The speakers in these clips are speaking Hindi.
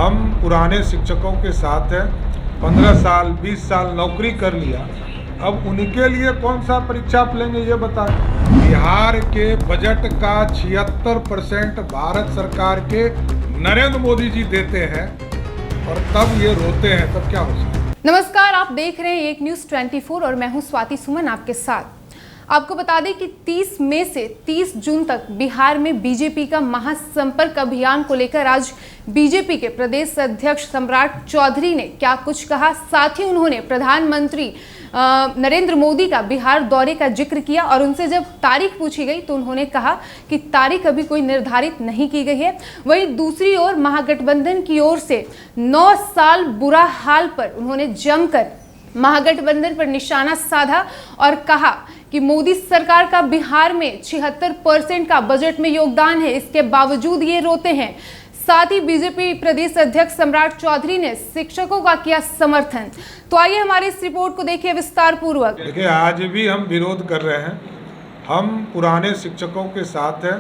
हम पुराने शिक्षकों के साथ हैं। 15 साल 20 साल नौकरी कर लिया, अब उनके लिए कौन सा परीक्षा आप लेंगे ये बताएं। बिहार के बजट का 76% भारत सरकार के नरेंद्र मोदी जी देते हैं और तब ये रोते हैं, तब क्या हो सकता है। नमस्कार, आप देख रहे हैं एक न्यूज़ 24 और मैं हूं स्वाति सुमन आपके साथ। आपको बता दें कि 30 मई से 30 जून तक बिहार में बीजेपी का महासंपर्क अभियान को लेकर आज बीजेपी के प्रदेश अध्यक्ष सम्राट चौधरी ने क्या कुछ कहा, साथ ही उन्होंने प्रधानमंत्री नरेंद्र मोदी का बिहार दौरे का जिक्र किया और उनसे जब तारीख पूछी गई तो उन्होंने कहा कि तारीख अभी कोई निर्धारित नहीं की गई है। वहीं दूसरी ओर महागठबंधन की ओर से 9 साल बुरा हाल पर उन्होंने जमकर महागठबंधन पर निशाना साधा और कहा कि मोदी सरकार का बिहार में 76% का बजट में योगदान है, इसके बावजूद ये रोते हैं। साथ ही बीजेपी प्रदेश अध्यक्ष सम्राट चौधरी ने शिक्षकों का किया समर्थन। तो आइए हमारे इस रिपोर्ट को देखिए विस्तार पूर्वक। देखिए, आज भी हम विरोध कर रहे हैं। हम पुराने शिक्षकों के साथ हैं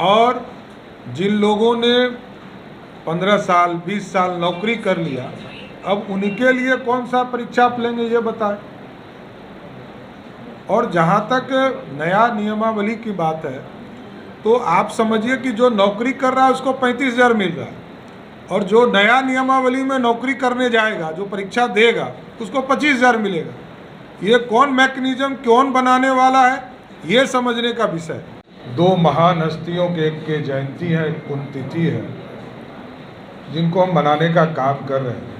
और जिन लोगों ने 15 साल 20 साल नौकरी कर लिया, अब उनके लिए कौन सा परीक्षा आप लेंगे ये बताएं। और जहाँ तक नया नियमावली की बात है तो आप समझिए कि जो नौकरी कर रहा है उसको 35,000 मिल रहा है और जो नया नियमावली में नौकरी करने जाएगा, जो परीक्षा देगा, उसको 25,000 मिलेगा। ये कौन मैकेनिज्म कौन बनाने वाला है, ये समझने का विषय। दो महान हस्तियों के एक के जयंती है, एक पुण्यतिथि है, जिनको हम मनाने का काम कर रहे हैं।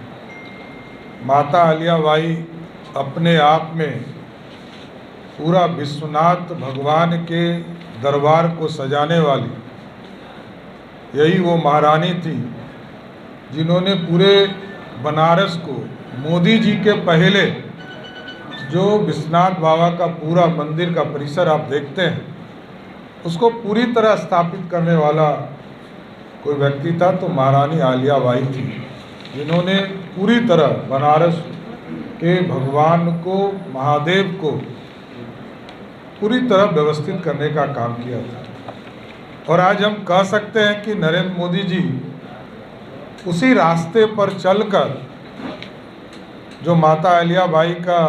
माता अहिल्याबाई अपने आप में पूरा विश्वनाथ भगवान के दरबार को सजाने वाली यही वो महारानी थी जिन्होंने पूरे बनारस को, मोदी जी के पहले जो विश्वनाथ बाबा का पूरा मंदिर का परिसर आप देखते हैं, उसको पूरी तरह स्थापित करने वाला कोई व्यक्ति था तो महारानी अहिल्याबाई थी, जिन्होंने पूरी तरह बनारस के भगवान को, महादेव को पूरी तरह व्यवस्थित करने का काम किया था। और आज हम कह सकते हैं कि नरेंद्र मोदी जी उसी रास्ते पर चलकर जो माता अहिल्याबाई का,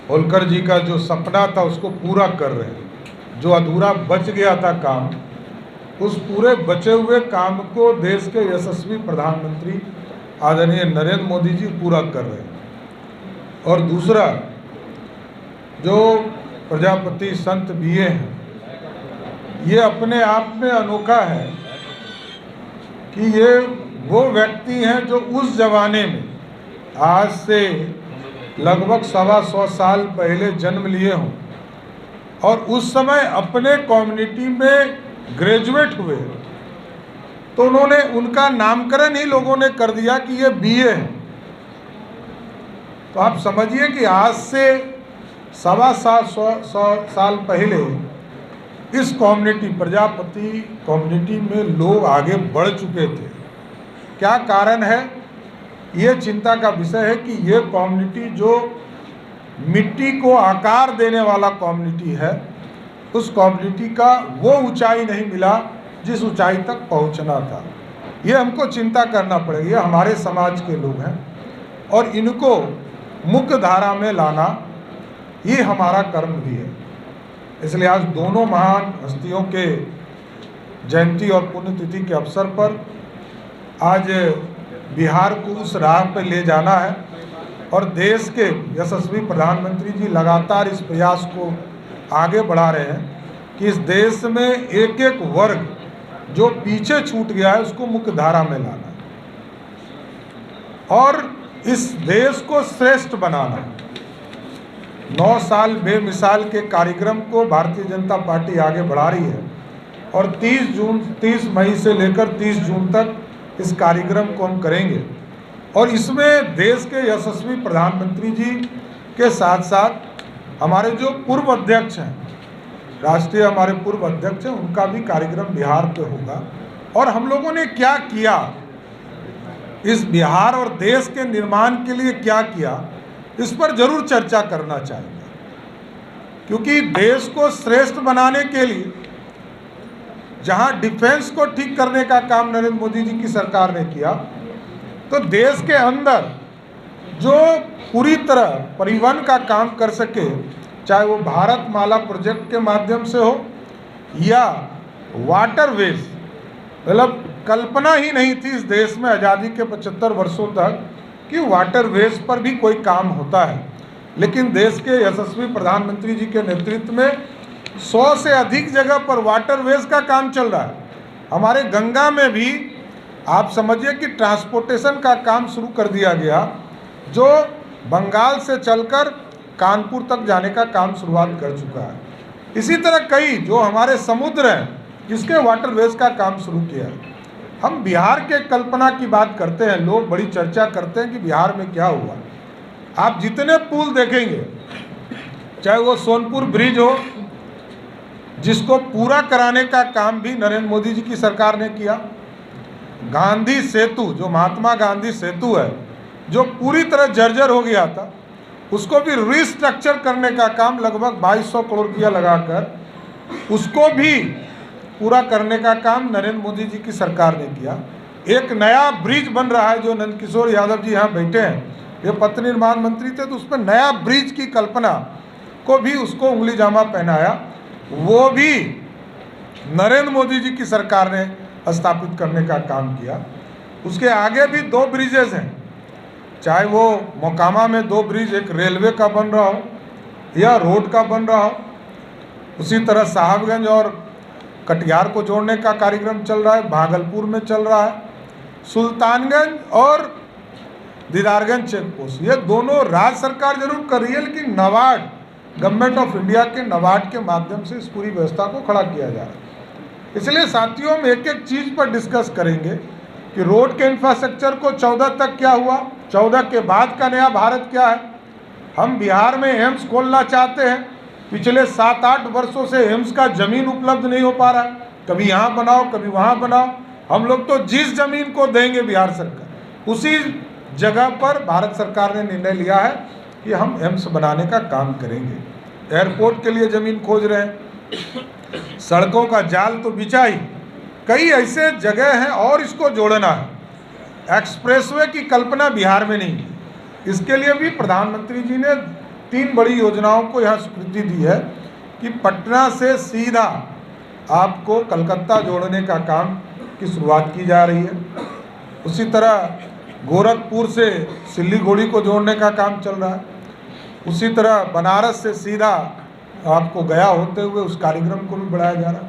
होलकर जी का जो सपना था उसको पूरा कर रहे हैं। जो अधूरा बच गया था काम, उस पूरे बचे हुए काम को देश के यशस्वी प्रधानमंत्री आदरणीय नरेंद्र मोदी जी पूरा कर रहे हैं। और दूसरा, जो प्रजापति संत बीए हैं, ये अपने आप में अनोखा है कि ये वो व्यक्ति हैं जो उस जमाने में, आज से लगभग 125 साल पहले जन्म लिए हों और उस समय अपने कम्युनिटी में ग्रेजुएट हुए, तो उन्होंने उनका नामकरण ही लोगों ने कर दिया कि ये बीए है। तो आप समझिए कि आज से 125 साल पहले इस कम्युनिटी, प्रजापति कम्युनिटी में लोग आगे बढ़ चुके थे। क्या कारण है, ये चिंता का विषय है कि ये कम्युनिटी जो मिट्टी को आकार देने वाला कम्युनिटी है, उस कम्युनिटी का वो ऊंचाई नहीं मिला जिस ऊंचाई तक पहुंचना था। ये हमको चिंता करना पड़ेगा। ये हमारे समाज के लोग हैं और इनको मुख्य धारा में लाना ये हमारा कर्म भी है। इसलिए आज दोनों महान हस्तियों के जयंती और पुण्यतिथि के अवसर पर आज बिहार को उस राह पर ले जाना है और देश के यशस्वी प्रधानमंत्री जी लगातार इस प्रयास को आगे बढ़ा रहे हैं कि इस देश में एक एक वर्ग जो पीछे छूट गया है उसको मुख्य धारा में लाना और इस देश को श्रेष्ठ बनाना। 9 साल बेमिसाल के कार्यक्रम को भारतीय जनता पार्टी आगे बढ़ा रही है और 30 मई से लेकर 30 जून तक इस कार्यक्रम को हम करेंगे और इसमें देश के यशस्वी प्रधानमंत्री जी के साथ साथ हमारे जो पूर्व अध्यक्ष हैं, राष्ट्रीय हमारे पूर्व अध्यक्ष हैं, उनका भी कार्यक्रम बिहार पे होगा। और हम लोगों ने क्या किया, इस बिहार और देश के निर्माण के लिए क्या किया, इस पर जरूर चर्चा करना चाहिए, क्योंकि देश को श्रेष्ठ बनाने के लिए जहां डिफेंस को ठीक करने का काम नरेंद्र मोदी जी की सरकार ने किया, तो देश के अंदर जो पूरी तरह परिवहन का काम कर सके, चाहे वो भारत माला प्रोजेक्ट के माध्यम से हो या वाटरवेज, मतलब कल्पना ही नहीं थी इस देश में आज़ादी के 75 वर्षों तक कि वाटरवेज पर भी कोई काम होता है। लेकिन देश के यशस्वी प्रधानमंत्री जी के नेतृत्व में 100 से अधिक जगह पर वाटरवेज का काम चल रहा है। हमारे गंगा में भी आप समझिए कि ट्रांसपोर्टेशन का काम शुरू कर दिया गया, जो बंगाल से चलकर कानपुर तक जाने का काम शुरुआत कर चुका है। इसी तरह कई जो हमारे समुद्र हैं, इसके वाटरवेज का काम शुरू किया है। हम बिहार के कल्पना की बात करते हैं, लोग बड़ी चर्चा करते हैं कि बिहार में क्या हुआ। आप जितने पुल देखेंगे, चाहे वो सोनपुर ब्रिज हो, जिसको पूरा कराने का काम भी नरेंद्र मोदी जी की सरकार ने किया, गांधी सेतु, जो महात्मा गांधी सेतु है, जो पूरी तरह जर्जर हो गया था, उसको भी रिस्ट्रक्चर करने का काम लगभग 2200 करोड़ रुपया लगाकर उसको भी पूरा करने का काम नरेंद्र मोदी जी की सरकार ने किया। एक नया ब्रिज बन रहा है, जो नंदकिशोर यादव जी यहाँ बैठे हैं, ये पथ निर्माण मंत्री थे, तो उस पर नया ब्रिज की कल्पना को भी उसको उंगली जामा पहनाया, वो भी नरेंद्र मोदी जी की सरकार ने स्थापित करने का काम किया। उसके आगे भी 2 ब्रिजेज हैं, चाहे वो मोकामा में 2 ब्रिज, एक रेलवे का बन रहा हो या रोड का बन रहा हो। उसी तरह साहबगंज और कटिहार को जोड़ने का कार्यक्रम चल रहा है, भागलपुर में चल रहा है, सुल्तानगंज और दीदारगंज चेक पोस्ट, ये दोनों राज्य सरकार जरूर कर रही है, लेकिन नाबार्ड, गवर्नमेंट ऑफ इंडिया के नाबार्ड के माध्यम से इस पूरी व्यवस्था को खड़ा किया जा रहा है। इसलिए साथियों, हम एक एक चीज़ पर डिस्कस करेंगे कि रोड के इंफ्रास्ट्रक्चर को 14 तक क्या हुआ, 14 के बाद का नया भारत क्या है। हम बिहार में एम्स खोलना चाहते हैं, पिछले 7-8 वर्षों से एम्स का ज़मीन उपलब्ध नहीं हो पा रहा है, कभी यहाँ बनाओ कभी वहाँ बनाओ। हम लोग तो जिस ज़मीन को देंगे बिहार सरकार, उसी जगह पर भारत सरकार ने निर्णय लिया है कि हम एम्स बनाने का काम करेंगे। एयरपोर्ट के लिए ज़मीन खोज रहे हैं, सड़कों का जाल तो बिछा ही, कई ऐसे जगह हैं और इसको जोड़ना है। एक्सप्रेसवे की कल्पना बिहार में नहीं है, इसके लिए भी प्रधानमंत्री जी ने 3 बड़ी योजनाओं को यहाँ स्वीकृति दी है कि पटना से सीधा आपको कलकत्ता जोड़ने का काम की शुरुआत की जा रही है। उसी तरह गोरखपुर से सिल्लीगुड़ी को जोड़ने का काम चल रहा है। उसी तरह बनारस से सीधा आपको गया होते हुए उस कार्यक्रम को भी बढ़ाया जा रहा है।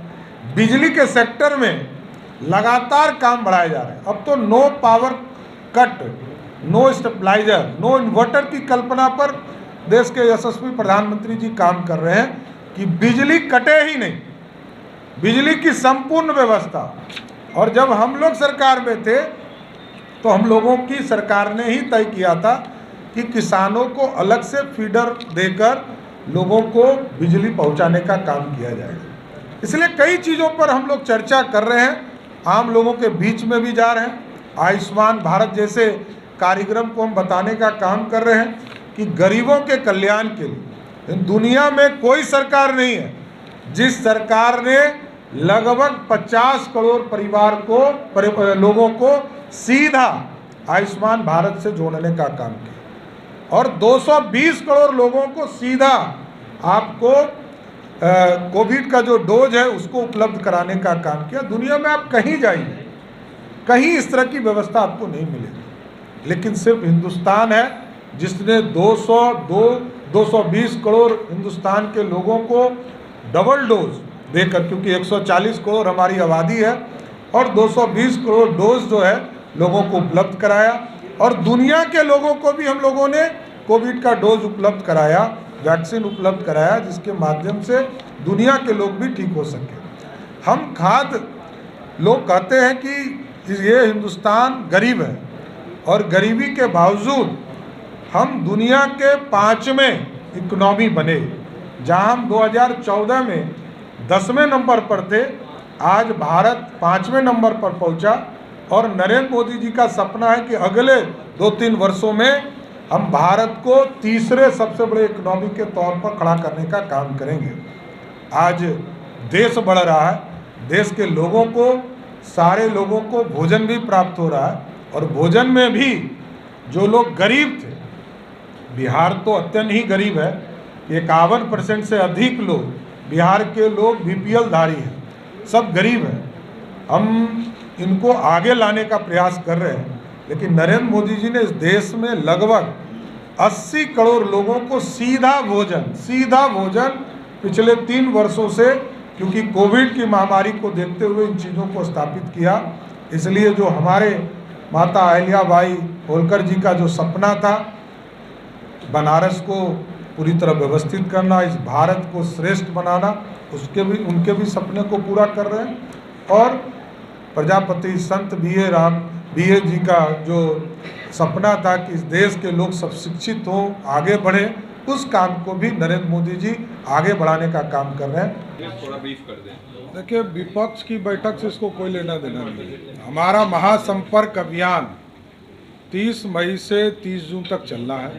बिजली के सेक्टर में लगातार काम बढ़ाए जा रहे हैं। अब तो no power cut, no stabiliser, no inverter की कल्पना पर देश के यशस्वी प्रधानमंत्री जी काम कर रहे हैं कि बिजली कटे ही नहीं, बिजली की संपूर्ण व्यवस्था। और जब हम लोग सरकार में थे तो हम लोगों की सरकार ने ही तय किया था कि किसानों को अलग से फीडर देकर लोगों को बिजली पहुंचाने का काम किया जाएगा। इसलिए कई चीज़ों पर हम लोग चर्चा कर रहे हैं, आम लोगों के बीच में भी जा रहे हैं। आयुष्मान भारत जैसे कार्यक्रम को हम बताने का काम कर रहे हैं कि गरीबों के कल्याण के लिए दुनिया में कोई सरकार नहीं है जिस सरकार ने लगभग 50 करोड़ परिवार को, लोगों को सीधा आयुष्मान भारत से जोड़ने का काम किया और 220 करोड़ लोगों को सीधा आपको कोविड का जो डोज है उसको उपलब्ध कराने का काम किया। दुनिया में आप कहीं जाइए, कहीं इस तरह की व्यवस्था आपको नहीं मिलेगी, लेकिन सिर्फ हिंदुस्तान है जिसने 220 करोड़ हिंदुस्तान के लोगों को डबल डोज देकर, क्योंकि 140 करोड़ हमारी आबादी है और 220 करोड़ डोज जो है लोगों को उपलब्ध कराया। और दुनिया के लोगों को भी हम लोगों ने कोविड का डोज उपलब्ध कराया, वैक्सीन उपलब्ध कराया, जिसके माध्यम से दुनिया के लोग भी ठीक हो सके। हम लोग कहते हैं कि ये हिंदुस्तान गरीब है और गरीबी के बावजूद हम दुनिया के 5वें इकोनॉमी बने। जहां हम 2014 में 10वें नंबर पर थे, आज भारत 5वें नंबर पर पहुंचा और नरेंद्र मोदी जी का सपना है कि अगले 2-3 वर्षों में हम भारत को तीसरे सबसे बड़े इकोनॉमी के तौर पर खड़ा करने का काम करेंगे। आज देश बढ़ रहा है, देश के लोगों को, सारे लोगों को भोजन भी प्राप्त हो रहा है। और भोजन में भी जो लोग गरीब थे, बिहार तो अत्यंत ही गरीब है, 51% से अधिक लोग बिहार के लोग BPL धारी हैं, सब गरीब हैं। हम इनको आगे लाने का प्रयास कर रहे हैं, लेकिन नरेंद्र मोदी जी ने इस देश में लगभग 80 करोड़ लोगों को सीधा भोजन पिछले 3 वर्षों से, क्योंकि कोविड की महामारी को देखते हुए इन चीज़ों को स्थापित किया। इसलिए जो हमारे माता अहिल्याबाई होलकर जी का जो सपना था, बनारस को पूरी तरह व्यवस्थित करना, इस भारत को श्रेष्ठ बनाना, उनके भी सपने को पूरा कर रहे हैं। और प्रजापति संत BA जी का जो सपना था कि इस देश के लोग सब शिक्षित हो, आगे बढ़े, उस काम को भी नरेंद्र मोदी जी आगे बढ़ाने का काम कर रहे हैं। थोड़ा ब्रीफ कर दें। देखिए, विपक्ष की बैठक से इसको कोई लेना देना नहीं है। हमारा महासंपर्क अभियान 30 मई से 30 जून तक चलना है।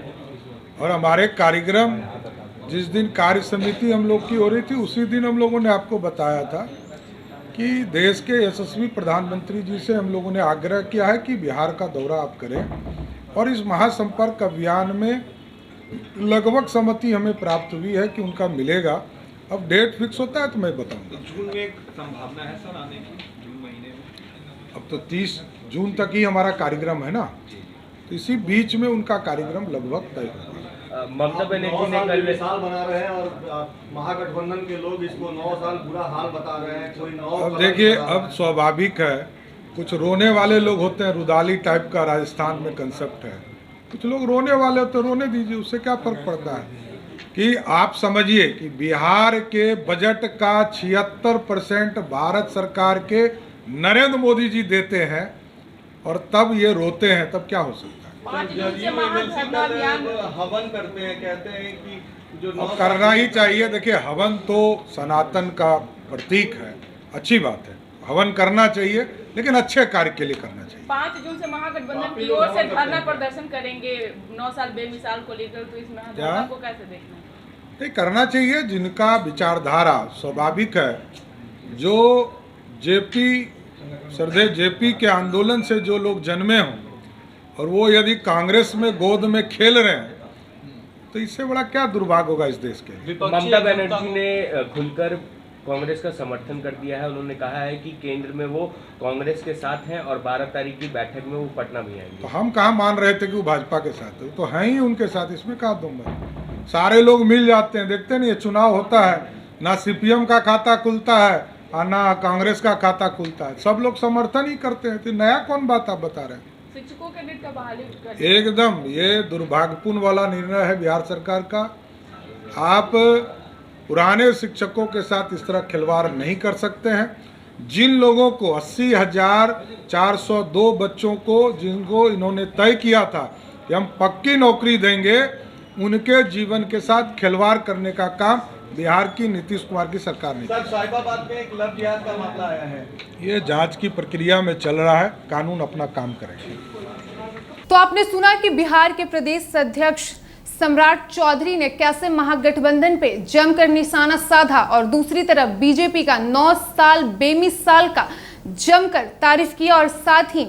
और हमारे कार्यक्रम, जिस दिन कार्य समिति हम लोग की हो रही थी, उसी दिन हम लोगों ने आपको बताया था कि देश के यशस्वी प्रधानमंत्री जी से हम लोगों ने आग्रह किया है कि बिहार का दौरा आप करें। और इस महासंपर्क अभियान में लगभग सहमति हमें प्राप्त हुई है कि उनका मिलेगा। अब डेट फिक्स होता है तो मैं बताऊंगा। जून में एक संभावना है सर आने की, जून महीने में। अब तो 30 जून तक ही हमारा कार्यक्रम है ना, तो इसी बीच में उनका कार्यक्रम लगभग तय होगा। ममता बनर्जी ने कल मिसाल बना रहे हैं और महागठबंधन के लोग इसको 9 साल बुरा हाल बता रहे हैं। कोई 9 अब देखिए, अब स्वाभाविक है, कुछ रोने वाले लोग होते हैं, रुदाली टाइप का राजस्थान में कंसेप्ट है। कुछ लोग रोने वाले होते हैं, रोने दीजिए, उससे क्या फर्क पड़ता है। कि आप समझिए कि बिहार के बजट का 76% भारत सरकार के नरेंद्र मोदी जी देते हैं, और तब ये रोते हैं, तब क्या हो सकता है। हवन करते हैं, कहते हैं कि जो अब करना ही चाहिए। देखिए, हवन तो सनातन का प्रतीक है, अच्छी बात है, हवन करना चाहिए, लेकिन अच्छे कार्य के लिए करना चाहिए। 5 जून से महागठबंधन की ओर से धरना प्रदर्शन करेंगे 9 साल बेमिसाल को लेकर, तो इसमें हम को कैसे देखना है? नहीं, करना चाहिए। जिनका विचारधारा स्वाभाविक है, जो श्रद्धेय जेपी के आंदोलन से जो लोग जन्मे हों, और वो यदि कांग्रेस में गोद में खेल रहे हैं, तो इससे बड़ा क्या दुर्भाग्य होगा इस देश के। ममता बनर्जी ने खुलकर कांग्रेस का समर्थन कर दिया है। उन्होंने कहा है कि केंद्र में वो कांग्रेस के साथ हैं और 12 तारीख की बैठक में वो पटना भी आएंगे। तो हम कहाँ मान रहे थे कि वो भाजपा के साथ है, तो हैं ही उनके साथ, इसमें कहा दूंगा। सारे लोग मिल जाते हैं, देखते नहीं, चुनाव होता है, ना CPM का खाता खुलता है और ना कांग्रेस का खाता खुलता है, सब लोग समर्थन ही करते हैं। तो नया कौन बात आप बता रहे हैं। शिक्षकों के नेट का बहाली एकदम ये दुर्भाग्यपूर्ण वाला निर्णय है बिहार सरकार का। आप पुराने शिक्षकों के साथ इस तरह खिलवाड़ नहीं कर सकते हैं। जिन लोगों को 80,402 बच्चों को, जिनको इन्होंने तय किया था कि हम पक्की नौकरी देंगे, उनके जीवन के साथ खिलवाड़ करने का काम बिहार की नीतीश कुमार की सरकार ने। सर, साहिबाबाद में एक लव जिहाद का मामला आया है। ये जांच की प्रक्रिया में चल रहा है, कानून अपना काम करेगा। तो आपने सुना कि बिहार के प्रदेश अध्यक्ष सम्राट चौधरी ने कैसे महागठबंधन पे जमकर निशाना साधा, और दूसरी तरफ बीजेपी का 9 साल बेमिसाल का जमकर तारीफ किया, और साथ ही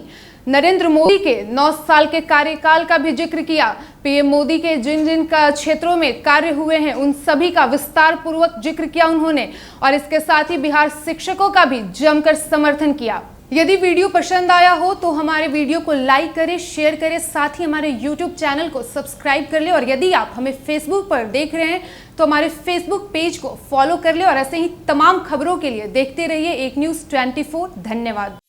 नरेंद्र मोदी के 9 साल के कार्यकाल का भी जिक्र किया। पीएम मोदी के जिन जिन का क्षेत्रों में कार्य हुए हैं, उन सभी का विस्तार पूर्वक जिक्र किया उन्होंने, और इसके साथ ही बिहार शिक्षकों का भी जमकर समर्थन किया। यदि वीडियो पसंद आया हो तो हमारे वीडियो को लाइक करें, शेयर करें, साथ ही हमारे YouTube चैनल को सब्सक्राइब कर लें, और यदि आप हमें Facebook पर देख रहे हैं तो हमारे Facebook पेज को फॉलो कर लें, और ऐसे ही तमाम खबरों के लिए देखते रहिए एक न्यूज़ 24। धन्यवाद।